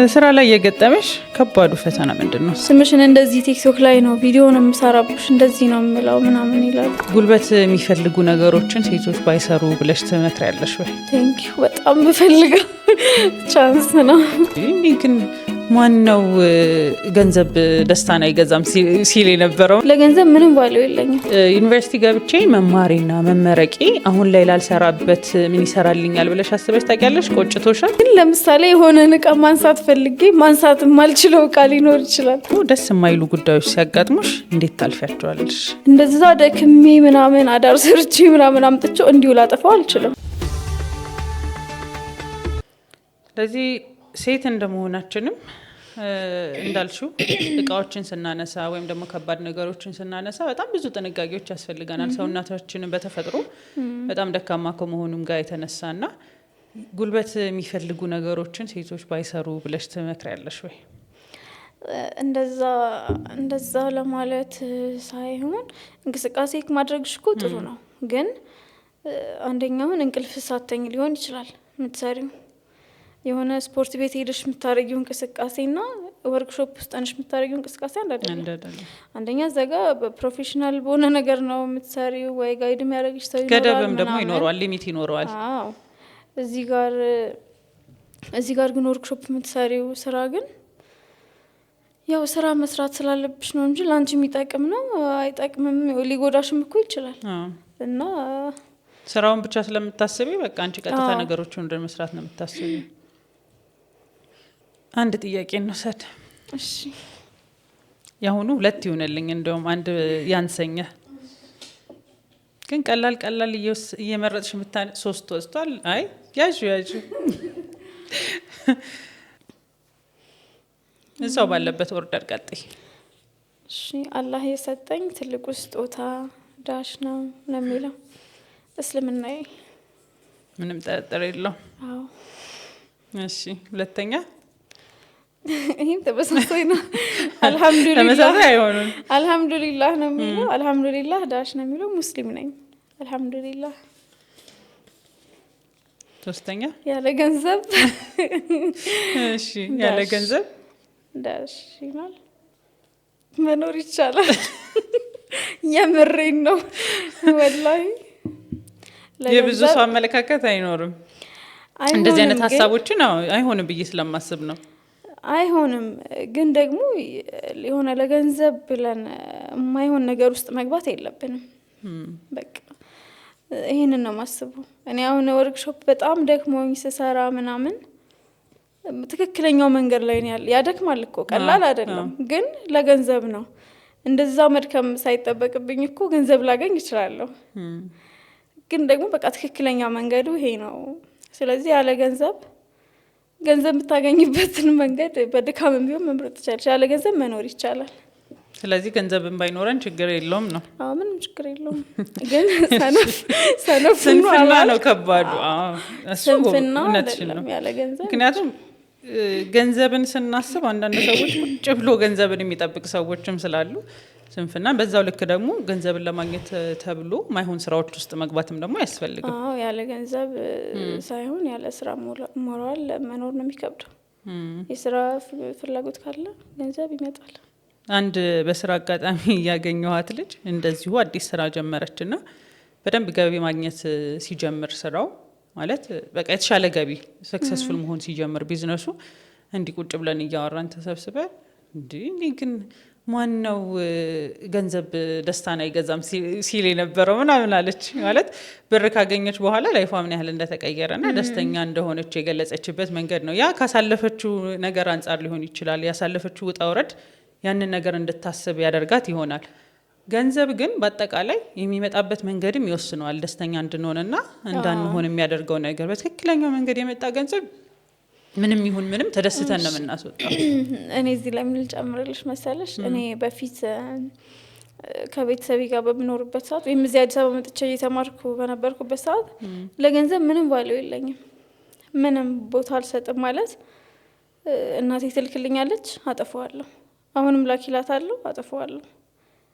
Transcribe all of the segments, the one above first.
ስራ ላይ የገጠመሽ ከባዱ ፈተና ምንድነው? ስምሽን እንደዚህ ቲክቶክ ላይ ነው ቪዲዮ ነው የምሰራብሽ እንደዚህ ነው የምለው ምናምን ይላል። ጉልበት የሚፈልጉ ነገሮችን ሴቶች ባይሰሩ ብለሽ ትመክሪያለሽ ወይ? ቴንኪው በጣም በፈልገው ቻንስ ነው። እኔ ግን ማነው ገንዘብ ደስታን አይገዛም ሲል የነበረው? ለገንዘብ ምንም ባለው የለኝም። ዩኒቨርሲቲ ገብቼ መማሬና መመረቄ አሁን ላይ ላልሰራበት ምን ይሰራልኛል ብለሽ አስበሽ ታውቂያለሽ? ቆጭቶሻል? ግን ለምሳሌ የሆነ እቃ ማንሳት ፈልጌ ማንሳት የማልችለው እቃ ሊኖር ይችላል። ደስ የማይሉ ጉዳዮች ሲያጋጥሙሽ እንዴት ታልፊያቸዋለሽ? እንደዛ ደክሜ ምናምን አዳር ሰርቼ ምናምን አምጥቼው እንዲሁ ላጠፋው አልችልም። ስለዚህ ሴት እንደመሆናችንም እንዳልሽው እቃዎችን ስናነሳ ወይም ደግሞ ከባድ ነገሮችን ስናነሳ በጣም ብዙ ጥንቃቄዎች ያስፈልገናል። ሰውነታችንን በተፈጥሮ በጣም ደካማ ከመሆኑም ጋር የተነሳና ጉልበት የሚፈልጉ ነገሮችን ሴቶች ባይሰሩ ብለሽ ትመክሪያለሽ ወይ? እንደዛ ለማለት ሳይሆን እንቅስቃሴ ማድረግሽ እኮ ጥሩ ነው። ግን አንደኛውን እንቅልፍ ሳተኝ ሊሆን ይችላል የምትሰሪው የሆነ ስፖርት ቤት ሄደሽ የምታረጊው እንቅስቃሴና ወርክሾፕ ውስጥ አንሽ የምታረጊው እንቅስቃሴ አንደኛ ዘጋ በፕሮፌሽናል በሆነ ነገር ነው የምትሰሪው ወይ ጋይድ የሚያደርግሽ ሰው ይኖራል። ገደብም ደግሞ ይኖረዋል፣ ሊሚት ይኖረዋል። አዎ እዚህ ጋር ግን ወርክሾፕ የምትሰሪው ስራ ግን ያው ስራ መስራት ስላለብሽ ነው እንጂ ላንቺ የሚጠቅም ነው አይጠቅምም ሊጎዳሽም እኮ ይችላል። እና ስራውን ብቻ ስለምታስቢ በቃ አንቺ ቀጥታ ነገሮችን እንደ መስራት ነው የምታስቢ። አንድ ጥያቄ እንውሰድ። እሺ ያሁኑ ሁለት ይሆነልኝ፣ እንደውም አንድ ያንሰኛ። ግን ቀላል እየመረጥሽ ሶስት ወስቷል። አይ ያዡ እዛው ባለበት ኦርደር ቀጥይ። እሺ አላህ የሰጠኝ ትልቁ ስጦታ ዳሽ ነው ለሚለው እስልምናዬ ምንም ጥርጥር የለውም። አዎ እሺ ሁለተኛ ይሄም ተመሳሳይ ነው። አልহামዱሊላህ ተመሳሳይ አይሆንም። አልহামዱሊላህ ነው የሚለው። አልহামዱሊላህ ዳሽ ነው የሚለው። ሙስሊም ነኝ አልহামዱሊላህ። ሶስተኛ ያለ ገንዘብ እሺ ያለ ገንዘብ ዳሽ ይላል መኖር ይቻላል። የምሬን ነው ወላሂ። የብዙ ሰው አመለካከት አይኖርም እንደዚህ አይነት ሀሳቦችን አይሆንም ብዬ ስለማስብ ነው። አይሆንም ግን ደግሞ የሆነ ለገንዘብ ብለን የማይሆን ነገር ውስጥ መግባት የለብንም። በቃ ይሄንን ነው ማስበው። እኔ አሁን ወርክሾፕ በጣም ደክሞኝ ስሰራ ምናምን ትክክለኛው መንገድ ላይ ነው ያለ። ያደክማል እኮ ቀላል አይደለም፣ ግን ለገንዘብ ነው። እንደዛ መድከም ሳይጠበቅብኝ እኮ ገንዘብ ላገኝ እችላለሁ። ግን ደግሞ በቃ ትክክለኛ መንገዱ ይሄ ነው። ስለዚህ ያለ ገንዘብ የምታገኝበትን መንገድ በድካም ቢሆን መምረጥ ትችላለሽ። ያለ ገንዘብ መኖር ይቻላል። ስለዚህ ገንዘብን ባይኖረን ችግር የለውም ነው። አዎ ምንም ችግር የለውም። ግን ስንፍና ነው ከባዱ። ስንፍና አይደለም ያለ ገንዘብ። ምክንያቱም ገንዘብን ስናስብ አንዳንድ ሰዎች ቁጭ ብሎ ገንዘብን የሚጠብቅ ሰዎችም ስላሉ ስንፍና፣ በዛው ልክ ደግሞ ገንዘብን ለማግኘት ተብሎ ማይሆን ስራዎች ውስጥ መግባትም ደግሞ ያስፈልጋል። አዎ ያለ ገንዘብ ሳይሆን ያለ ስራ ሞራል መኖር ነው የሚከብደው። የስራ ፍላጎት ካለ ገንዘብ ይመጣል። አንድ በስራ አጋጣሚ ያገኘኋት ልጅ እንደዚሁ አዲስ ስራ ጀመረችና በደንብ ገቢ ማግኘት ሲጀምር ስራው ማለት በቃ የተሻለ ገቢ ሰክሰስፉል መሆን ሲጀምር ቢዝነሱ እንዲህ ቁጭ ብለን እያወራን ተሰብስበ እንዴ ግን ማነው ገንዘብ ደስታን አይገዛም ሲል የነበረው ምናምን አለች። ማለት ብር ካገኘች በኋላ ላይፏ ምን ያህል እንደተቀየረና ደስተኛ እንደሆነች የገለጸችበት መንገድ ነው። ያ ካሳለፈችው ነገር አንጻር ሊሆን ይችላል። ያሳለፈችው ውጣ ውረድ ያንን ነገር እንድታስብ ያደርጋት ይሆናል። ገንዘብ ግን በአጠቃላይ የሚመጣበት መንገድም ይወስነዋል ደስተኛ እንድንሆንና እንዳንሆን የሚያደርገው ነገር። በትክክለኛው መንገድ የመጣ ገንዘብ ምንም ይሁን ምንም ተደስተን ነው የምናስወጣው። እኔ እዚህ ላይ ምን ልጨምርልሽ መሰለሽ? እኔ በፊት ከቤተሰቤ ጋር በምኖርበት ሰዓት ወይም እዚህ አዲስ አበባ መጥቼ እየተማርኩ በነበርኩበት ሰዓት ለገንዘብ ምንም ባለው የለኝም። ምንም ቦታ አልሰጥም። ማለት እናቴ ትልክልኛለች፣ አጠፋዋለሁ። አሁንም ላኪላታለሁ፣ አጠፋዋለሁ።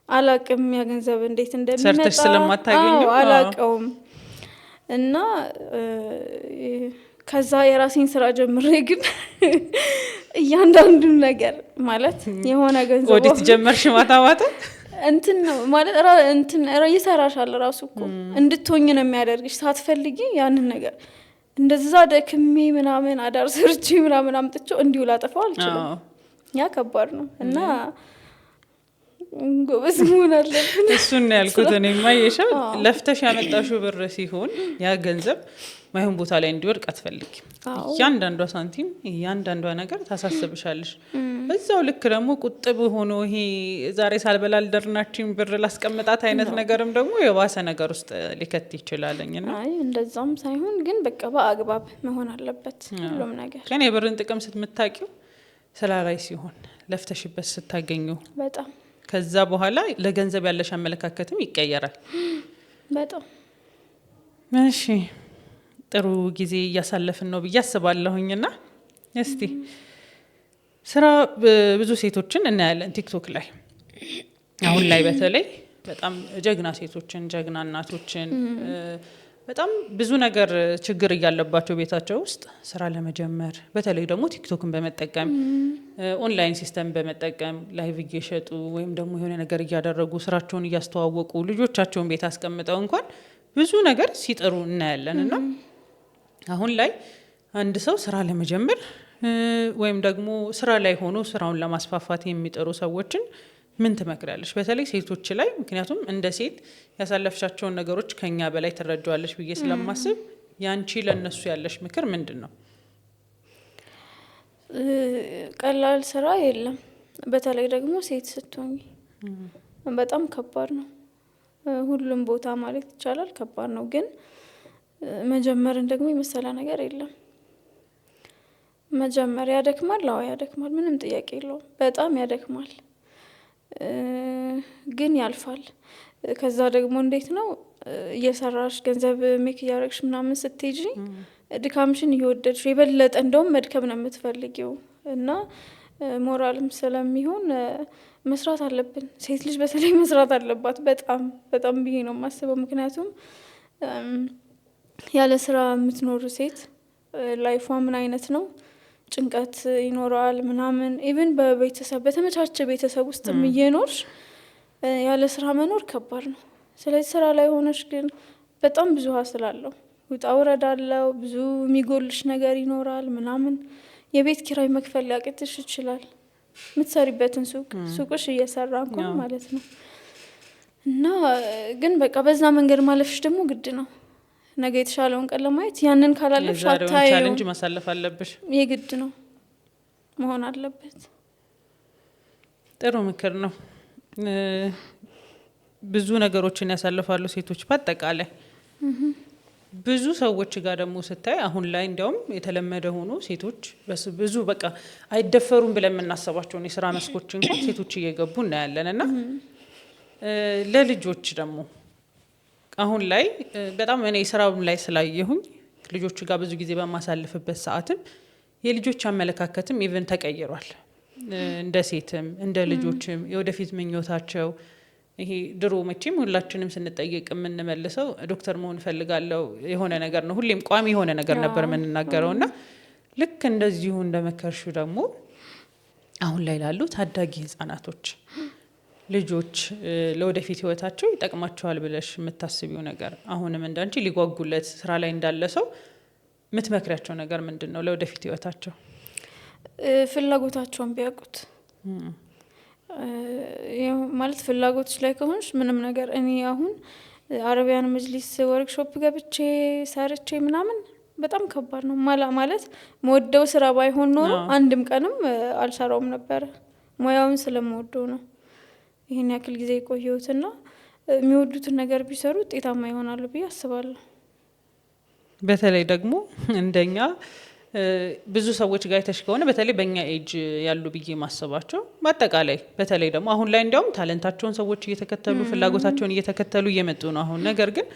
አላቅም ያ ገንዘብ እንዴት እንደሚመጣ ሰርተሽ ስለማታገኙ አላቀውም። እና ከዛ የራሴን ስራ ጀምሬ ግን እያንዳንዱን ነገር ማለት የሆነ ገንዘብ ኦዲት ጀመርሽ ማታ ማታ እንትን ነው ማለት እንትን ይሰራሻል ራሱ እኮ እንድትሆኝ ነው የሚያደርግሽ ሳትፈልጊ ያንን ነገር እንደዛ ደክሜ ምናምን አዳር ሰርቼ ምናምን አምጥቼው እንዲሁ ላጠፋው አልችልም። ያ ከባድ ነው እና ጎበዝ መሆን አለብን። እሱን ነው ያልኩት እኔማ። የሻው ለፍተሽ ያመጣሽው ብር ሲሆን ያ ገንዘብ ማይሆን ቦታ ላይ እንዲወድቅ አትፈልጊም። እያንዳንዷ ሳንቲም እያንዳንዷ ነገር ታሳስብሻለሽ። በዛው ልክ ደግሞ ቁጥብ ሆኖ ይሄ ዛሬ ሳልበላ አልደርናችኝ ብር ላስቀምጣት አይነት ነገርም ደግሞ የባሰ ነገር ውስጥ ሊከት ይችላልኝና አይ እንደዛም ሳይሆን ግን በቃ በአግባብ መሆን አለበት ሁሉም ነገር። ግን የብርን ጥቅም ስትምታቂው ስራ ላይ ሲሆን ለፍተሽበት ስታገኘው በጣም ከዛ በኋላ ለገንዘብ ያለሽ አመለካከትም ይቀየራል በጣም። እሺ ጥሩ ጊዜ እያሳለፍን ነው ብዬ አስባለሁኝና እስቲ ስራ ብዙ ሴቶችን እናያለን ቲክቶክ ላይ አሁን ላይ በተለይ በጣም ጀግና ሴቶችን ጀግና እናቶችን በጣም ብዙ ነገር ችግር እያለባቸው ቤታቸው ውስጥ ስራ ለመጀመር በተለይ ደግሞ ቲክቶክን በመጠቀም ኦንላይን ሲስተም በመጠቀም ላይቭ እየሸጡ ወይም ደግሞ የሆነ ነገር እያደረጉ ስራቸውን እያስተዋወቁ ልጆቻቸውን ቤት አስቀምጠው እንኳን ብዙ ነገር ሲጥሩ እናያለን። እና አሁን ላይ አንድ ሰው ስራ ለመጀመር ወይም ደግሞ ስራ ላይ ሆኖ ስራውን ለማስፋፋት የሚጥሩ ሰዎችን ምን ትመክራለሽ? በተለይ ሴቶች ላይ ምክንያቱም እንደ ሴት ያሳለፍሻቸውን ነገሮች ከኛ በላይ ትረጃዋለሽ ብዬ ስለማስብ ያንቺ ለነሱ ያለሽ ምክር ምንድነው? ቀላል ስራ የለም። በተለይ ደግሞ ሴት ስትሆኚ በጣም ከባድ ነው። ሁሉም ቦታ ማለት ይቻላል ከባድ ነው። ግን መጀመርን ደግሞ የመሰለ ነገር የለም። መጀመር ያደክማል። አዎ ያደክማል፣ ምንም ጥያቄ የለውም። በጣም ያደክማል፣ ግን ያልፋል። ከዛ ደግሞ እንዴት ነው እየሰራሽ ገንዘብ ሜክ እያደረግሽ ምናምን ስትሄጂ ድካምሽን እየወደድሽ የበለጠ እንደውም መድከም ነው የምትፈልጊው እና ሞራልም ስለሚሆን መስራት አለብን። ሴት ልጅ በተለይ መስራት አለባት በጣም በጣም ብዬ ነው የማስበው። ምክንያቱም ያለ ስራ የምትኖር ሴት ላይፏ ምን አይነት ነው? ጭንቀት ይኖራል ምናምን። ኢቭን በቤተሰብ በተመቻቸ ቤተሰብ ውስጥ እየኖርሽ ያለ ስራ መኖር ከባድ ነው። ስለዚህ ስራ ላይ ሆነሽ ግን በጣም ብዙ ሀስል አለው፣ ውጣ ውረድ አለው፣ ብዙ የሚጎልሽ ነገር ይኖራል ምናምን። የቤት ኪራይ መክፈል ሊያቅትሽ ይችላል፣ የምትሰሪበትን ሱቅሽ እየሰራ እንኳን ማለት ነው። እና ግን በቃ በዛ መንገድ ማለፍሽ ደግሞ ግድ ነው። ነገ የተሻለውን ቀን ለማየት ያንን ካላለፍሽ አታየው። ቻሌንጅ ማሳለፍ አለብሽ፣ የግድ ነው መሆን አለበት። ጥሩ ምክር ነው። ብዙ ነገሮችን ያሳልፋሉ ሴቶች በአጠቃላይ። ብዙ ሰዎች ጋር ደግሞ ስታይ አሁን ላይ እንዲያውም የተለመደ ሆኖ ሴቶች ብዙ በቃ አይደፈሩም ብለን የምናስባቸውን የስራ መስኮች እንኳን ሴቶች እየገቡ እናያለን። እና ለልጆች ደግሞ አሁን ላይ በጣም እኔ ስራው ላይ ስላየሁኝ ልጆች ጋር ብዙ ጊዜ በማሳልፍበት ሰዓትም የልጆች አመለካከትም ኢቭን ተቀይሯል። እንደ ሴትም እንደ ልጆችም የወደፊት ምኞታቸው ይሄ ድሮ መቼም ሁላችንም ስንጠየቅ የምንመልሰው ዶክተር መሆን እፈልጋለሁ የሆነ ነገር ነው፣ ሁሌም ቋሚ የሆነ ነገር ነበር የምንናገረውና ልክ እንደዚሁ እንደመከርሹ ደግሞ አሁን ላይ ላሉ ታዳጊ ህጻናቶች ልጆች ለወደፊት ህይወታቸው ይጠቅማቸዋል ብለሽ የምታስቢው ነገር አሁንም እንዳንቺ ሊጓጉለት ስራ ላይ እንዳለ ሰው የምትመክሪያቸው ነገር ምንድነው? ለወደፊት ህይወታቸው ፍላጎታቸውን ቢያውቁት ማለት ፍላጎቶች ላይ ከሆንሽ ምንም ነገር እኔ አሁን አረቢያን መጅሊስ ወርክሾፕ ገብቼ ሰርቼ ምናምን በጣም ከባድ ነው ማለት መወደው ስራ ባይሆን ኖሮ አንድም ቀንም አልሰራውም ነበር። ሙያውን ስለምወደው ነው ይሄን ያክል ጊዜ ቆየሁትና የሚወዱትን ነገር ቢሰሩ ውጤታማ ይሆናሉ ብዬ አስባለሁ። በተለይ ደግሞ እንደኛ ብዙ ሰዎች ጋር አይተሽ ከሆነ በተለይ በእኛ ኤጅ ያሉ ብዬ ማሰባቸው በአጠቃላይ በተለይ ደግሞ አሁን ላይ እንዲያውም ታለንታቸውን ሰዎች እየተከተሉ ፍላጎታቸውን እየተከተሉ እየመጡ ነው አሁን። ነገር ግን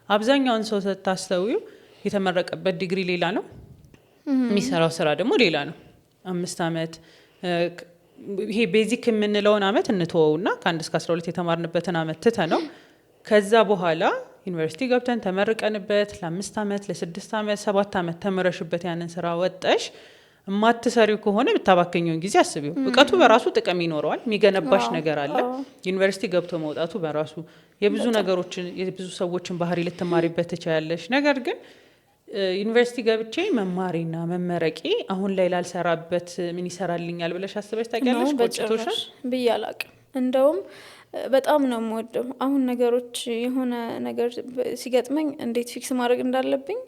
አብዛኛውን ሰው ስታስተውዩ የተመረቀበት ዲግሪ ሌላ ነው፣ የሚሰራው ስራ ደግሞ ሌላ ነው። 5 አመት ይሄ ቤዚክ የምንለውን አመት እንተወውና ከ1 እስከ 12 የተማርንበትን አመት ትተ ነው ከዛ በኋላ ዩኒቨርሲቲ ገብተን ተመርቀንበት ለ5 አመት ለ6 አመት 7 አመት ተመረሽበት ያንን ስራ ወጣሽ ማትሰሪው ከሆነ ብታባከኘውን ጊዜ አስቢው። እውቀቱ በራሱ ጥቅም ይኖረዋል፣ የሚገነባሽ ነገር አለ። ዩኒቨርሲቲ ገብቶ መውጣቱ በራሱ የብዙ ነገሮችን የብዙ ሰዎችን ባህሪ ልትማሪበት ትችላለሽ። ነገር ግን ዩኒቨርሲቲ ገብቼ መማሪና መመረቂ አሁን ላይ ላልሰራበት ምን ይሰራልኛል ብለሽ አስበሽ ታውቂያለሽ? ቆጭቶሻል? ብዬ አላቅም። እንደውም በጣም ነው የምወደው አሁን ነገሮች የሆነ ነገር ሲገጥመኝ እንዴት ፊክስ ማድረግ እንዳለብኝ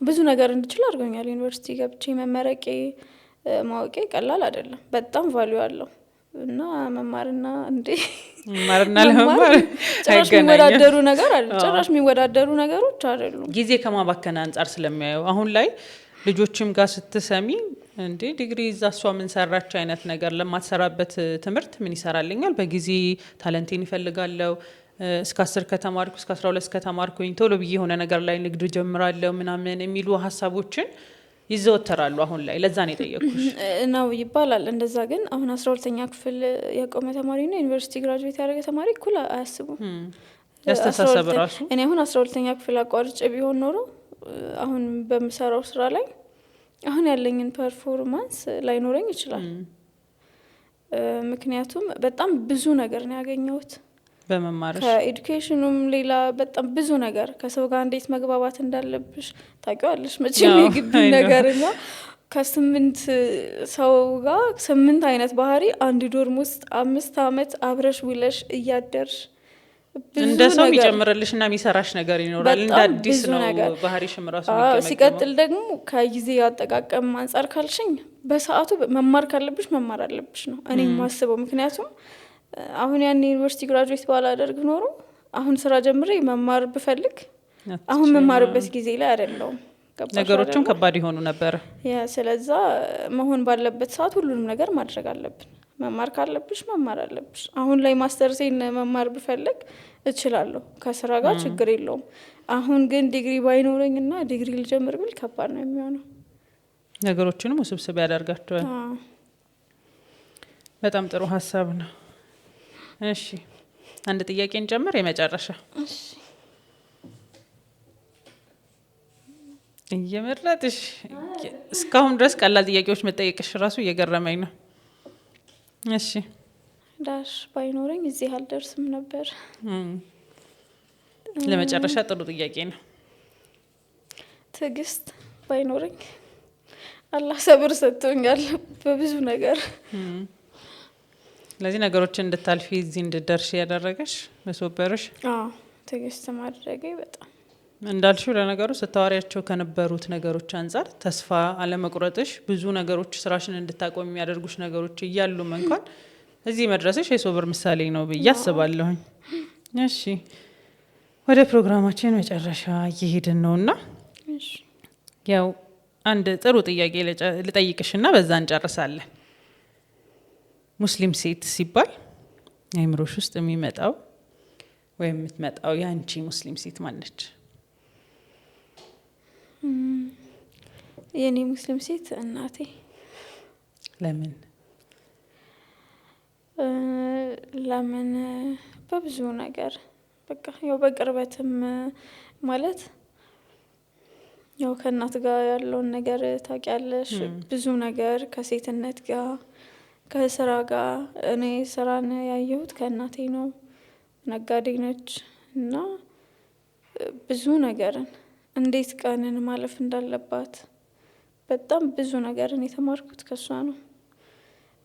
ብዙ ነገር እንድችል አድርጎኛል። ዩኒቨርሲቲ ገብቼ መመረቄ ማወቄ ቀላል አይደለም፣ በጣም ቫልዩ አለው እና መማርና መማርና ለመማር ጭራሽ የሚወዳደሩ ነገር አለ። ጭራሽ የሚወዳደሩ ነገሮች አይደሉም። ጊዜ ከማባከን አንጻር ስለሚያየው አሁን ላይ ልጆችም ጋር ስትሰሚ ዲግሪ እዛ እሷ ምን ሰራች አይነት ነገር ለማትሰራበት ትምህርት ምን ይሰራልኛል? በጊዜ ታለንቴን ይፈልጋለሁ እስከ 10 ከተማርኩ እስከ 12 ከተማርኩኝ ቶሎ ብዬ የሆነ ነገር ላይ ንግድ ጀምራለሁ ምናምን የሚሉ ሀሳቦችን ይዘወተራሉ አሁን ላይ። ለዛ ነው የጠየኩሽ ነው ይባላል እንደዛ። ግን አሁን 12ኛ ክፍል ያቆመ ተማሪና ዩኒቨርሲቲ ግራጁዌት ያደረገ ተማሪ እኩል አያስቡም። ያስተሳሰብ ራሱ እኔ አሁን 12ኛ ክፍል አቋርጬ ቢሆን ኖሮ አሁን በምሰራው ስራ ላይ አሁን ያለኝን ፐርፎርማንስ ላይኖረኝ ይችላል። ምክንያቱም በጣም ብዙ ነገር ነው ያገኘሁት በመማርሽ። ከኤዱኬሽኑም ሌላ በጣም ብዙ ነገር ከሰው ጋር እንዴት መግባባት እንዳለብሽ ታውቂዋለሽ መቼም የግቢ ነገር ነው። ከ8 ሰው ጋር 8 አይነት ባህሪ አንድ ዶርም ውስጥ 5 አመት አብረሽ ውለሽ እያደርሽ እንደ ሰው የሚጨምርልሽ እና የሚሰራሽ ነገር ይኖራል። እንደ አዲስ ነው ባህሪሽም ራሱ የሚገመገመው። ሲቀጥል ደግሞ ከጊዜ አጠቃቀም አንጻር ካልሽኝ በሰዓቱ መማር ካለብሽ መማር አለብሽ ነው እኔ የማስበው። ምክንያቱም አሁን ያን ዩኒቨርሲቲ ግራጁዌት ባላደርግ ኖሮ አሁን ስራ ጀምሬ መማር ብፈልግ አሁን መማርበት ጊዜ ላይ አይደለሁም። ነገሮችም ከባድ ይሆኑ ነበር። ስለዛ መሆን ባለበት ሰዓት ሁሉንም ነገር ማድረግ አለብን። መማር ካለብሽ መማር አለብሽ። አሁን ላይ ማስተርሴን መማር ብፈልግ እችላለሁ ከስራ ጋር ችግር የለውም። አሁን ግን ዲግሪ ባይኖረኝና ዲግሪ ልጀምር ብል ከባድ ነው የሚሆነው። ነገሮችንም ውስብስብ ያደርጋቸዋል። በጣም ጥሩ ሀሳብ ነው። እሺ አንድ ጥያቄ እንጨምር የመጨረሻ። እሺ እየመረጥሽ እስካሁን ድረስ ቀላል ጥያቄዎች መጠየቅሽ ራሱ እየገረመኝ ነው። እሺ ዳሽ ባይኖረኝ እዚህ አልደርስም ነበር። ለመጨረሻ ጥሩ ጥያቄ ነው። ትዕግስት ባይኖረኝ አላህ ሰብር ሰጥቶኛል በብዙ ነገር። ስለዚህ ነገሮችን እንድታልፊ እዚህ እንድደርሽ ያደረገሽ መስወበርሽ። ትዕግስት ማድረጌ በጣም እንዳልሽው ለነገሩ ስታወሪያቸው ከነበሩት ነገሮች አንጻር ተስፋ አለመቁረጥሽ ብዙ ነገሮች ስራሽን እንድታቆም የሚያደርጉሽ ነገሮች እያሉም እንኳን እዚህ መድረስሽ የሶብር ምሳሌ ነው ብዬ አስባለሁኝ። እሺ ወደ ፕሮግራማችን መጨረሻ እየሄድን ነውና ያው አንድ ጥሩ ጥያቄ ልጠይቅሽና በዛ እንጨርሳለን። ሙስሊም ሴት ሲባል አይምሮሽ ውስጥ የሚመጣው ወይም የምትመጣው ያንቺ ሙስሊም ሴት ማነች? የኔ ሙስሊም ሴት እናቴ። ለምን? ለምን በብዙ ነገር በቃ ያው በቅርበትም ማለት ያው ከእናት ጋር ያለውን ነገር ታውቂያለሽ። ብዙ ነገር ከሴትነት ጋር ከስራ ጋር እኔ ስራን ያየሁት ከእናቴ ነው። ነጋዴ ነች እና ብዙ ነገርን እንዴት ቀንን ማለፍ እንዳለባት በጣም ብዙ ነገርን የተማርኩት ከሷ ነው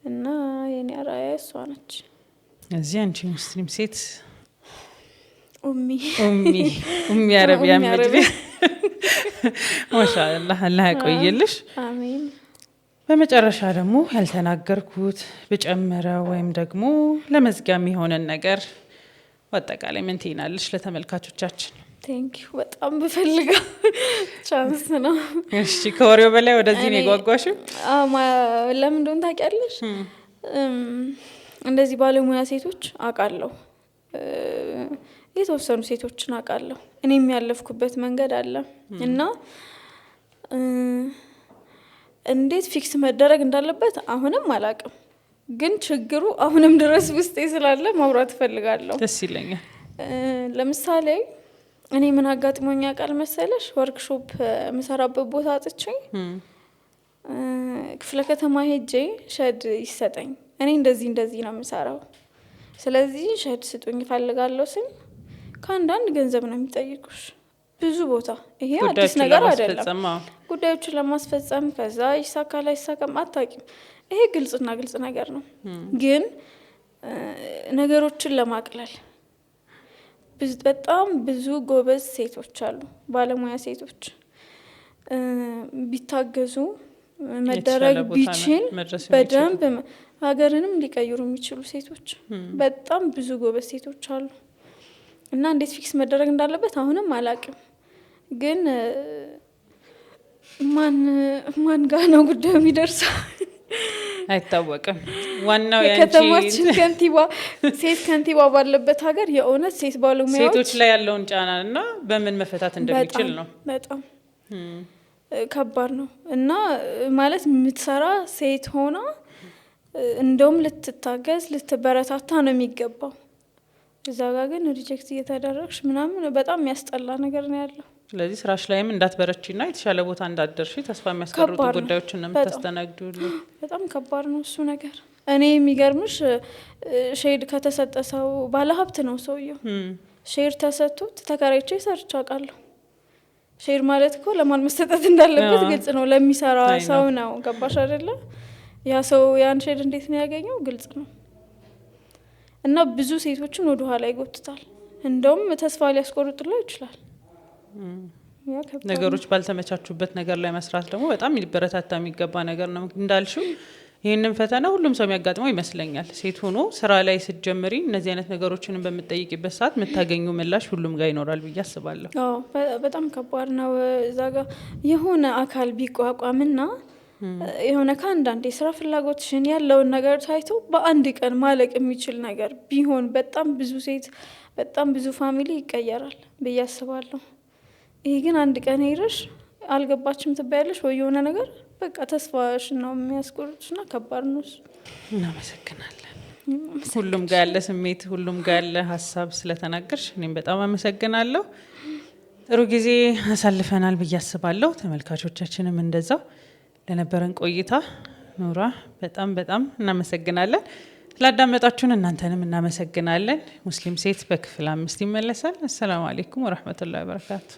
እና የኔ አርአያ እሷ ነች። እዚህ አንቺ ሙስሊም ሴት ኡሚ አረቢያ ምድሪ ማሻአላህ አላህ ያቆይልሽ። አሜን። በመጨረሻ ደግሞ ያልተናገርኩት ብጨምረው ወይም ደግሞ ለመዝጊያ የሚሆነን ነገር በአጠቃላይ ምን ትይናለሽ ለተመልካቾቻችን? ቴንኪዩ በጣም ብፈልጋ ቻንስ ነው። እሺ ከወሬው በላይ ወደዚህ ነው የጓጓሽው? ለምን እንደሆነ ታውቂያለሽ? እንደዚህ ባለሙያ ሴቶች አውቃለሁ፣ የተወሰኑ ሴቶችን አውቃለሁ። እኔም ያለፍኩበት መንገድ አለ እና እንዴት ፊክስ መደረግ እንዳለበት አሁንም አላውቅም፣ ግን ችግሩ አሁንም ድረስ ውስጤ ስላለ ማውራት እፈልጋለሁ። ደስ ይለኛል። ለምሳሌ እኔ ምን አጋጥሞኛ ቃል መሰለሽ፣ ወርክሾፕ የምሰራበት ቦታ አጥቼ ክፍለ ከተማ ሄጄ ሸድ ይሰጠኝ፣ እኔ እንደዚህ ነው የምሰራው፣ ስለዚህ ሸድ ስጡኝ እፈልጋለሁ ስል ከአንዳንድ ገንዘብ ነው የሚጠይቁሽ ብዙ ቦታ። ይሄ አዲስ ነገር አይደለም። ጉዳዮችን ለማስፈጸም ከዛ ይሳካል አይሳካም አታውቂም። ይሄ ግልጽ ነገር ነው። ግን ነገሮችን ለማቅለል በጣም ብዙ ጎበዝ ሴቶች አሉ፣ ባለሙያ ሴቶች ቢታገዙ መደረግ ቢችል በደንብ ሀገርንም ሊቀይሩ የሚችሉ ሴቶች በጣም ብዙ ጎበዝ ሴቶች አሉ። እና እንዴት ፊክስ መደረግ እንዳለበት አሁንም አላውቅም። ግን ማን ጋር ነው ጉዳዩ የሚደርሰው አይታወቅም። ዋናው የከተማችን ከንቲባ ሴት ከንቲባ ባለበት ሀገር የእውነት ሴት ባለሙያዎች ሴቶች ላይ ያለውን ጫና እና በምን መፈታት እንደሚችል ነው። በጣም ከባድ ነው። እና ማለት የምትሰራ ሴት ሆና እንደውም ልትታገዝ ልትበረታታ ነው የሚገባው። እዛ ጋር ግን ሪጀክት እየተደረግሽ ምናምን በጣም የሚያስጠላ ነገር ነው ያለው። ስለዚህ ስራሽ ላይም እንዳትበረቺና የተሻለ ቦታ እንዳትደርሺ ተስፋ የሚያስቀርጡ ጉዳዮችን ነው የምታስተናግዱ። በጣም ከባድ ነው እሱ ነገር። እኔ የሚገርምሽ ሼድ ከተሰጠ ሰው ባለሀብት ነው ሰውየው። ሼድ ተሰጥቶት ተከራይቼ ሰርቼ አውቃለሁ። ሼድ ማለት እኮ ለማን መሰጠት እንዳለበት ግልጽ ነው፣ ለሚሰራ ሰው ነው። ገባሽ አይደለ? ያ ሰው ያን ሼድ እንዴት ነው ያገኘው? ግልጽ ነው። እና ብዙ ሴቶችን ወደ ኋላ ይጎትታል። እንደውም ተስፋ ሊያስቆርጥላ ይችላል። ነገሮች ባልተመቻቹበት ነገር ላይ መስራት ደግሞ በጣም ሊበረታታ የሚገባ ነገር ነው። እንዳልሽው ይህንን ፈተና ሁሉም ሰው የሚያጋጥመው ይመስለኛል። ሴት ሆኖ ስራ ላይ ስትጀምሪ እነዚህ አይነት ነገሮችን በምትጠይቂበት ሰዓት የምታገኙ ምላሽ ሁሉም ጋር ይኖራል ብዬ አስባለሁ። በጣም ከባድ ነው። እዛ ጋር የሆነ አካል ቢቋቋምና የሆነ ከአንዳንድ የስራ ፍላጎትሽን ያለውን ነገር ታይቶ በአንድ ቀን ማለቅ የሚችል ነገር ቢሆን በጣም ብዙ ሴት በጣም ብዙ ፋሚሊ ይቀየራል ብዬ አስባለሁ። ይሄ ግን አንድ ቀን ሄደሽ አልገባችም ትባያለሽ ወይ የሆነ ነገር በቃ ተስፋሽ ነው የሚያስቆርጥሽና ከባድ ነው። እናመሰግናለን። ሁሉም ጋር ያለ ስሜት ሁሉም ጋር ያለ ሀሳብ ስለተናገርሽ እኔም በጣም አመሰግናለሁ። ጥሩ ጊዜ አሳልፈናል ብዬ አስባለሁ። ተመልካቾቻችንም እንደዛው። ለነበረን ቆይታ ኑራ በጣም እናመሰግናለን። ስላዳመጣችሁን እናንተንም እናመሰግናለን። ሙስሊም ሴት በክፍል 5 ይመለሳል። አሰላሙ አለይኩም ወራህመቱላሂ ወበረካቱ።